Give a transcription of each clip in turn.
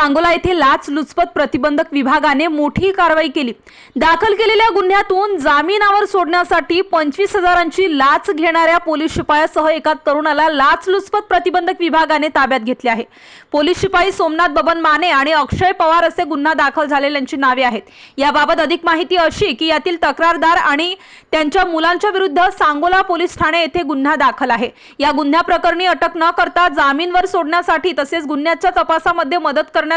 सांगोला येथे लाचलुचपत प्रतिबंधक विभागाने मोठी कारवाई केली। दाखल केलेल्या गुन्ह्यातून जामिनावर सोडण्यासाठी 25,000ची लाच घेणाऱ्या पोलीस शिपायासह एका तरुणाला लाचलुचपत प्रतिबंधक विभागाने ताब्यात घेतले आहे। पोलीस शिपाई सोमनाथ बबन माने आणि अक्षय पवार असे गुन्हा दाखल झालेल्यांची नावे आहेत। याबाबत अधिक माहिती अशी की यातील तक्रारदार आणि त्यांच्या मुलांच्या विरुद्ध सांगोला पोलीस ठाणे येथे गुन्हा दाखल आहे। या गुन्ह्या प्रकरणी अटक न करता जामीनवर सोडण्यासाठी तसेच गुन्ह्याच्या तपासामध्ये मदत करण्यासाठी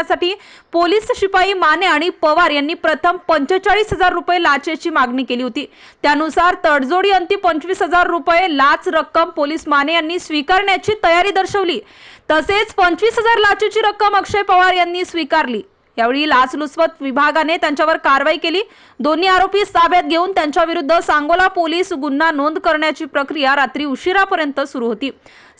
पोलीस शिपाई माने आणि पवार यांनी प्रथम 45,000 रुपये लाचेची मागणी केली होती। त्यानुसार तडजोडी अंती 25,000 रुपये लाच रक्कम पोलीस माने यांनी स्वीकारण्याची तयारी दर्शवली। तसेच 25,000 लाचेची रक्कम अक्षय पवार यांनी स्वीकारली। यावेळी लाचलुचपत विभागाने त्यांच्यावर कारवाई केली। दोन्ही आरोपी ताब्यात घेऊन त्यांच्या विरुद्ध सांगोला पोलीस गुन्हा नोंद करण्याची प्रक्रिया रात्री उशिरापर्यंत सुरू होती।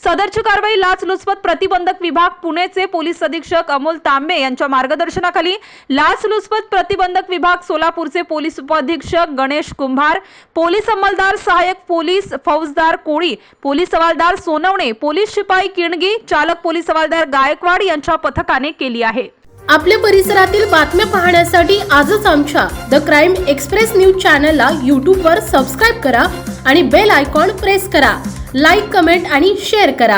सदरची कारवाई लाचलुचपत प्रतिबंधक विभाग पुणेचे पोलीस अधीक्षक अमोल तांबे यांच्या मार्गदर्शनाखाली लाचलुचपत प्रतिबंधक विभाग सोलापूरचे पोलीस उपअधीक्षक गणेश कुंभार, पोलीस अंमलदार सहाय्यक पोलीस फौजदार कोळी, पोलीस हवालदार सोनवणे, पोलीस शिपाई किणगी, चालक पोलीस हवालदार गायकवाड यांच्या पथकाने केली आहे। आपल्या परिसरातील बातम्या पाहण्यासाठी आजच आमच्या द क्राइम एक्सप्रेस न्यूज चॅनलला YouTube वर सबस्क्राइब करा आणि बेल आयकॉन प्रेस करा। लाईक, कमेंट आणि शेअर करा।